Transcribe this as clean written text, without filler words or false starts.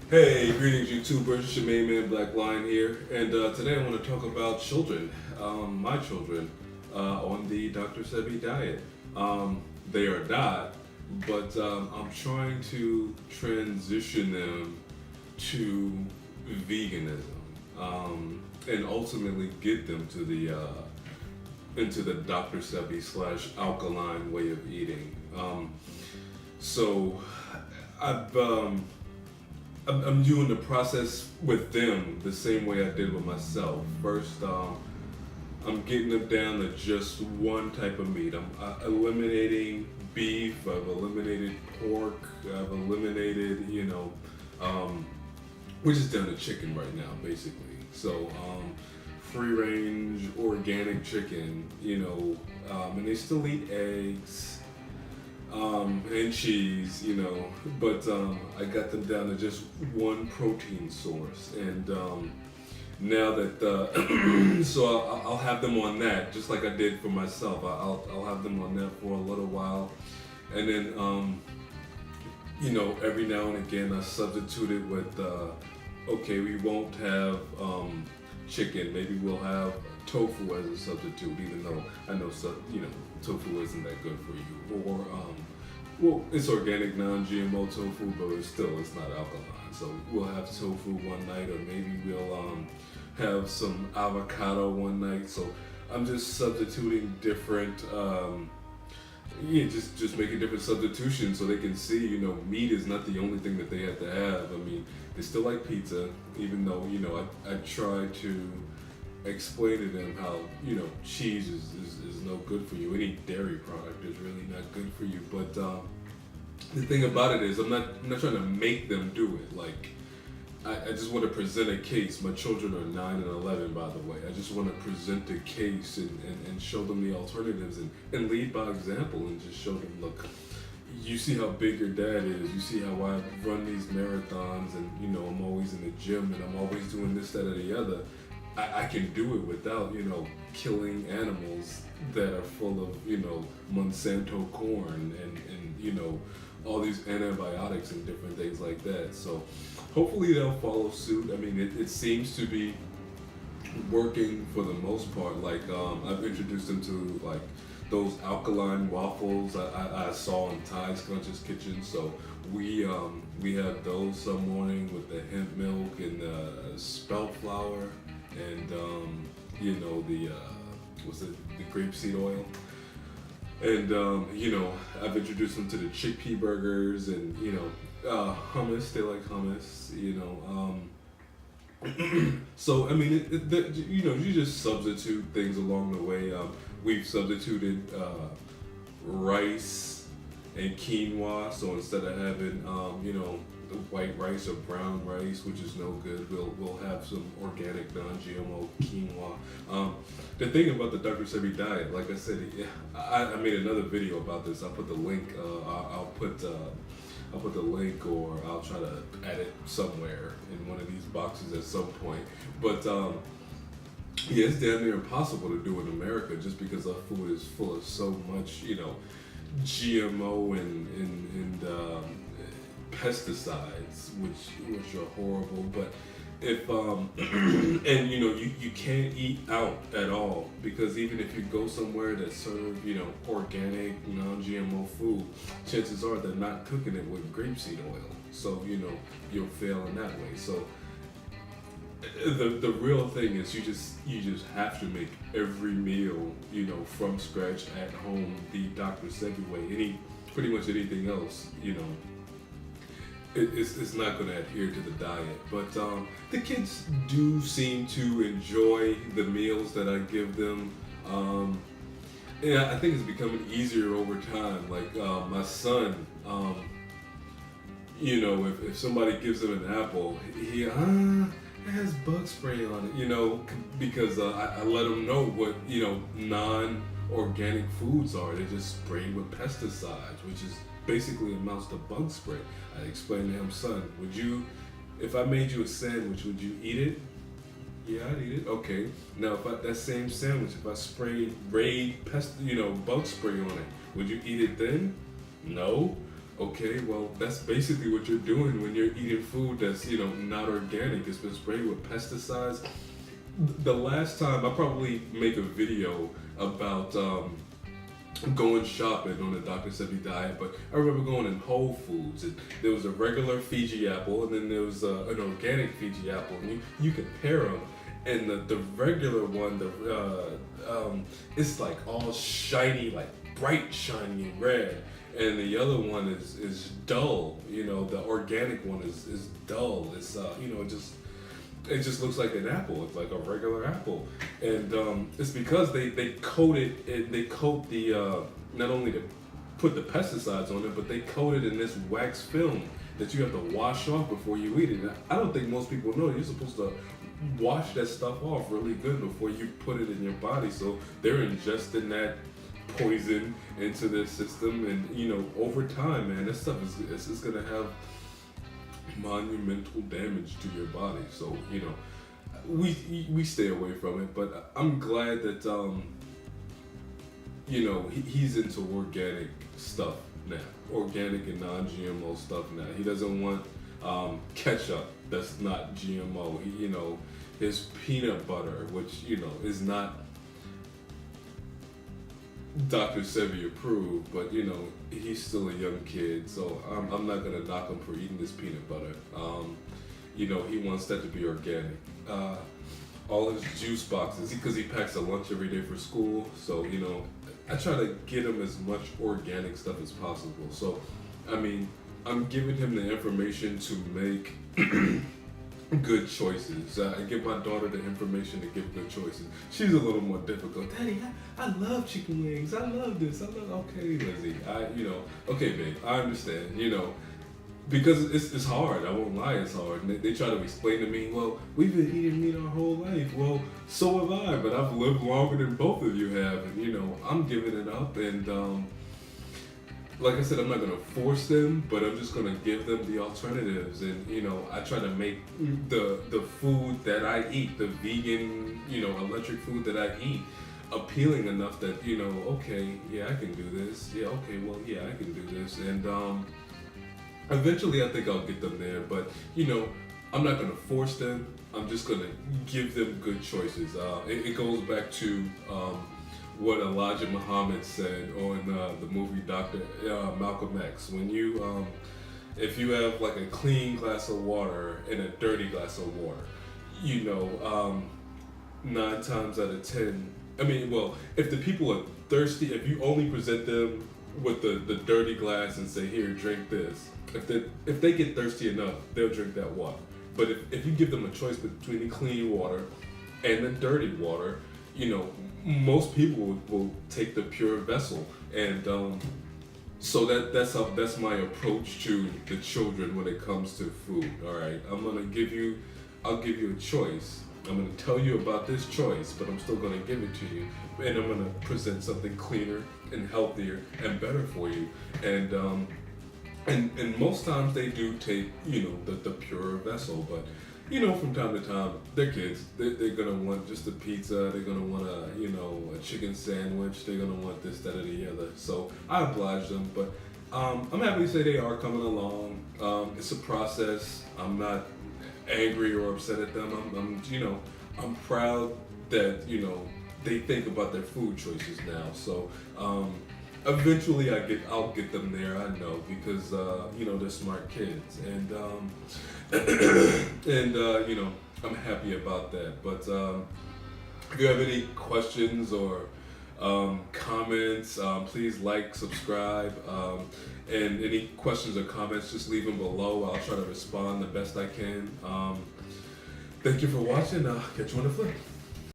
Hey, greetings YouTubers, it's your main man Black Lion here, and today I want to talk about children, my children, on the Dr. Sebi diet. They are not, but I'm trying to transition them to veganism, and ultimately get them to the into the Dr. Sebi slash alkaline way of eating. So I've I'm doing the process with them the same way I did with myself. First, I'm getting them down to just one type of meat. I'm eliminating beef. I've eliminated pork. I've eliminated, we're just down to chicken right now, basically. So, free range organic chicken, and they still eat eggs and cheese, but I got them down to just one protein source, and now that so I'll have them on that, just like I did for myself. I'll have them on that for a little while, and then every now and again I substitute it with okay, we won't have chicken, maybe we'll have tofu as a substitute, even though I know tofu isn't that good for you. Or well, it's organic, non-GMO tofu, but it's not alkaline. So we'll have tofu one night, or maybe we'll have some avocado one night. So I'm just substituting different. Just making different substitutions so they can see, meat is not the only thing that they have to have. I mean, they still like pizza, even though, I try to explain to them how, cheese is no good for you. Any dairy product is really not good for you. But the thing about it is I'm not trying to make them do it. Like, I just want to present a case. My children are 9 and 11, by the way. I just want to present a case and show them the alternatives and lead by example and just show them, look, you see how big your dad is. You see how I run these marathons, and, I'm always in the gym and I'm always doing this, that, or the other. I can do it without, killing animals that are full of, Monsanto corn and all these antibiotics and different things like that. So hopefully they'll follow suit. I mean, it seems to be working for the most part. Like, I've introduced them to, like, those alkaline waffles I saw in Ty's Conscious Kitchen. So we have those some morning with the hemp milk and the spelt flour and the the grapeseed oil. And I've introduced them to the chickpea burgers and hummus. They like hummus. So I mean, you just substitute things along the way. We've substituted rice and quinoa. So instead of having the white rice or brown rice, which is no good, we'll have some organic non-GMO quinoa. The thing about the Dr. Sebi diet, like I said, I made another video about this. I'll put the link. I'll put the link, or I'll try to add it somewhere in one of these boxes at some point. But yeah, it's damn near impossible to do in America, just because our food is full of so much, GMO and pesticides, which are horrible. But if and you can't eat out at all, because even if you go somewhere that serve organic non-GMO food, chances are they're not cooking it with grapeseed oil, so you'll fail in that way. So the real thing is you just have to make every meal from scratch at home the Dr. Sebi way. Pretty much anything else, it's not going to adhere to the diet. But the kids do seem to enjoy the meals that I give them. And I think it's becoming easier over time. Like my son, if somebody gives him an apple, he it has bug spray on it, because I let him know what non-organic foods are. They're just sprayed with pesticides, which is basically amounts to bug spray. I explained to him, son, if I made you a sandwich, would you eat it? Yeah, I'd eat it. Okay. Now, that same sandwich, if I sprayed bug spray on it, would you eat it then? No. Okay, well, that's basically what you're doing when you're eating food that's, not organic. It's been sprayed with pesticides. The last time I probably make a video about going shopping on the Dr. Sebi diet, but I remember going in Whole Foods and there was a regular Fiji apple and then there was an organic Fiji apple, and you compare them, and the regular one, it's like all shiny, like bright shiny and red, and the other one is dull. The organic one is dull. It's it just looks like an apple. It's like a regular apple, and it's because they coat it. They coat the not only to put the pesticides on it, but they coat it in this wax film that you have to wash off before you eat it. And I don't think most people know you're supposed to wash that stuff off really good before you put it in your body. So they're ingesting that poison into their system, and over time, man, this stuff is gonna have monumental damage to your body. So we stay away from it, but I'm glad that he's into organic stuff now, organic and non-GMO stuff now. He doesn't want ketchup that's not GMO. His peanut butter, which is not Dr. Sebi approved, but he's still a young kid, so I'm not gonna knock him for eating this peanut butter. He wants that to be organic. All his juice boxes, because he packs a lunch every day for school, so I try to get him as much organic stuff as possible. So, I'm giving him the information to make good choices. I give my daughter the information to give good choices. She's a little more difficult. Daddy, I love chicken wings. I love this. Okay, Lizzie. Okay, babe. I understand. Because it's hard. I won't lie, it's hard. And they try to explain to me, well, we've been eating meat our whole life. Well, so have I, but I've lived longer than both of you have. And I'm giving it up. And like I said, I'm not gonna force them, but I'm just gonna give them the alternatives. And I try to make the food that I eat, the vegan, electric food that I eat, appealing enough that okay, yeah, I can do this. Yeah, okay, well, yeah, I can do this. And eventually, I think I'll get them there. But I'm not gonna force them. I'm just gonna give them good choices. It goes back to what Elijah Muhammad said on the movie Dr. Malcolm X. When if you have like a clean glass of water and a dirty glass of water, 9 times out of 10, if the people are thirsty, if you only present them with the dirty glass and say, here, drink this, if they get thirsty enough, they'll drink that water. But if you give them a choice between the clean water and the dirty water, most people will take the pure vessel. And so that's my approach to the children when it comes to food. All right, I'll give you a choice. I'm gonna tell you about this choice, but I'm still gonna give it to you, and I'm gonna present something cleaner and healthier and better for you. And most times they do take the pure vessel, but from time to time, they're kids. They're gonna want just a pizza. They're gonna want a chicken sandwich. They're gonna want this, that, or the other. So I oblige them, but I'm happy to say they are coming along. It's a process. I'm not angry or upset at them. I'm proud that they think about their food choices now. So eventually I'll get them there. I know, because they're smart kids, and I'm happy about that. But if you have any questions or comments, please like, subscribe, and any questions or comments, just leave them below. I'll try to respond the best I can. Thank you for watching. Catch you on the flip.